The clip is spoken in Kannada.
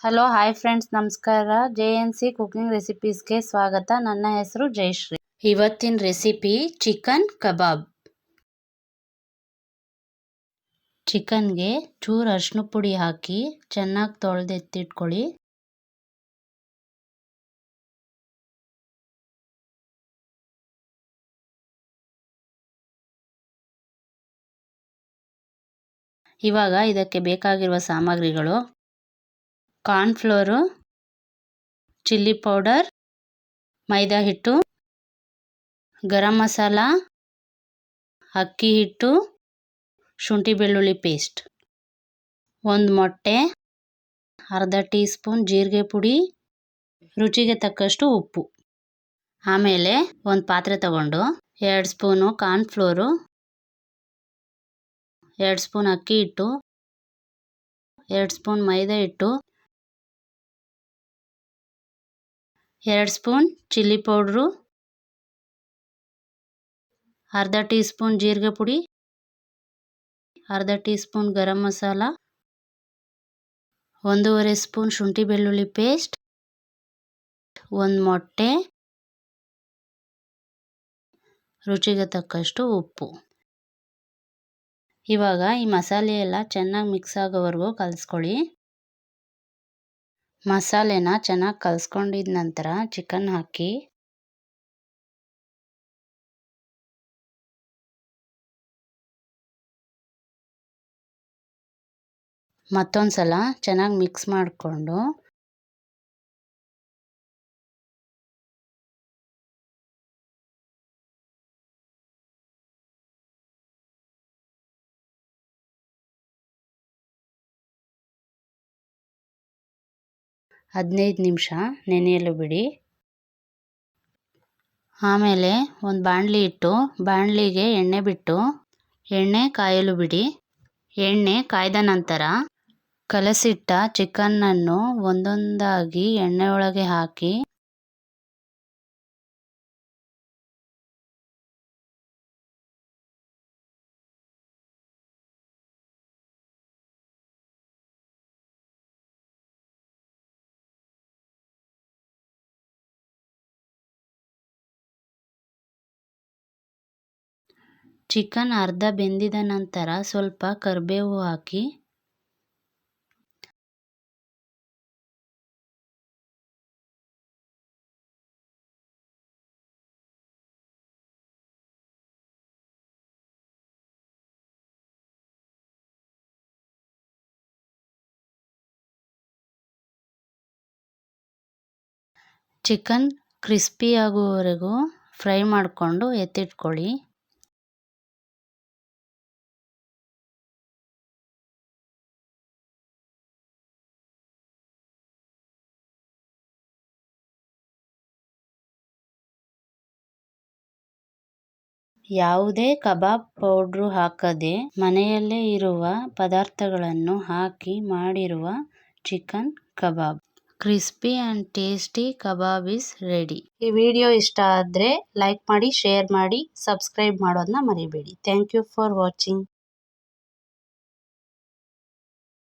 ಹಲೋ ಹಾಯ್ ಫ್ರೆಂಡ್ಸ್, ನಮಸ್ಕಾರ. JNC ಕುಕಿಂಗ್ ರೆಸಿಪೀಸ್ಗೆ ಸ್ವಾಗತ. ನನ್ನ ಹೆಸರು ಜಯಶ್ರೀ. ಇವತ್ತಿನ ರೆಸಿಪಿ ಚಿಕನ್ ಕಬಾಬ್. ಚಿಕನ್ಗೆ ಚೂರು ಅರಿಶಿನ ಪುಡಿ ಹಾಕಿ ಚೆನ್ನಾಗಿ ತೊಳೆದೆತ್ತಿಟ್ಕೊಳ್ಳಿ. ಇವಾಗ ಇದಕ್ಕೆ ಬೇಕಾಗಿರುವ ಸಾಮಗ್ರಿಗಳು: ಕಾರ್ನ್ಫ್ಲೋರು, ಚಿಲ್ಲಿ ಪೌಡರ್, ಮೈದಾ ಹಿಟ್ಟು, ಗರಂ ಮಸಾಲ, ಅಕ್ಕಿ ಹಿಟ್ಟು, ಶುಂಠಿ ಬೆಳ್ಳುಳ್ಳಿ ಪೇಸ್ಟ್, ಒಂದು ಮೊಟ್ಟೆ, ಅರ್ಧ ಟೀ ಸ್ಪೂನ್ ಜೀರಿಗೆ ಪುಡಿ, ರುಚಿಗೆ ತಕ್ಕಷ್ಟು ಉಪ್ಪು. ಆಮೇಲೆ ಒಂದು ಪಾತ್ರೆ ತಗೊಂಡು 2 ಸ್ಪೂನು ಕಾರ್ನ್ಫ್ಲೋರು, 2 ಸ್ಪೂನ್ ಅಕ್ಕಿ ಹಿಟ್ಟು, 2 ಸ್ಪೂನ್ ಮೈದಾ ಹಿಟ್ಟು, 2 ಸ್ಪೂನ್ ಚಿಲ್ಲಿ ಪೌಡ್ರು, ಅರ್ಧ ಟೀ ಸ್ಪೂನ್ ಜೀರಿಗೆ ಪುಡಿ, ಅರ್ಧ tea spoon garam masala, 1.5 spoon ಶುಂಠಿ ಬೆಳ್ಳುಳ್ಳಿ ಪೇಸ್ಟ್, ಒಂದು ಮೊಟ್ಟೆ, ರುಚಿಗೆ ತಕ್ಕಷ್ಟು ಉಪ್ಪು. ಇವಾಗ ಈ ಮಸಾಲೆ ಎಲ್ಲ ಚೆನ್ನಾಗಿ ಮಿಕ್ಸ್ ಆಗೋವರೆಗೂ ಕಲಿಸ್ಕೊಳ್ಳಿ. ಮಸಾಲೆನ ಚೆನ್ನಾಗಿ ಕಲಿಸ್ಕೊಂಡಿದ ನಂತರ ಚಿಕನ್ ಹಾಕಿ ಮತ್ತೊಂದು ಸಲ ಚೆನ್ನಾಗಿ ಮಿಕ್ಸ್ ಮಾಡಿಕೊಂಡು ಹದಿನೈದು ನಿಮಿಷ ನೆನೆಯಲು ಬಿಡಿ. ಆಮೇಲೆ ಒಂದು ಬಾಣಲಿ ಇಟ್ಟು ಬಾಣಲಿಗೆ ಎಣ್ಣೆ ಬಿಟ್ಟು ಎಣ್ಣೆ ಕಾಯಲು ಬಿಡಿ. ಎಣ್ಣೆ ಕಾಯ್ದ ನಂತರ ಕಲಸಿಟ್ಟ ಚಿಕನ್ನನ್ನು ಒಂದೊಂದಾಗಿ ಎಣ್ಣೆ ಒಳಗೆ ಹಾಕಿ ಚಿಕನ್ ಅರ್ಧ ಬೆಂದಿದ ನಂತರ ಸ್ವಲ್ಪ ಕರಿಬೇವು ಹಾಕಿ ಚಿಕನ್ ಕ್ರಿಸ್ಪಿ ಆಗುವವರೆಗೂ ಫ್ರೈ ಮಾಡಿಕೊಂಡು ಎತ್ತಿಟ್ಕೊಳ್ಳಿ. ಯಾವುದೇ ಕಬಾಬ್ ಪೌಡ್ರು ಹಾಕದೆ ಮನೆಯಲ್ಲೇ ಇರುವ ಪದಾರ್ಥಗಳನ್ನು ಹಾಕಿ ಮಾಡಿರುವ chicken kebab. Crispy and tasty kebab is ready. ಈ ವಿಡಿಯೋ ಇಷ್ಟ ಆದರೆ ಲೈಕ್ ಮಾಡಿ, ಶೇರ್ ಮಾಡಿ, ಸಬ್ಸ್ಕ್ರೈಬ್ ಮಾಡೋದನ್ನ ಮರಿಬೇಡಿ. Thank you for watching.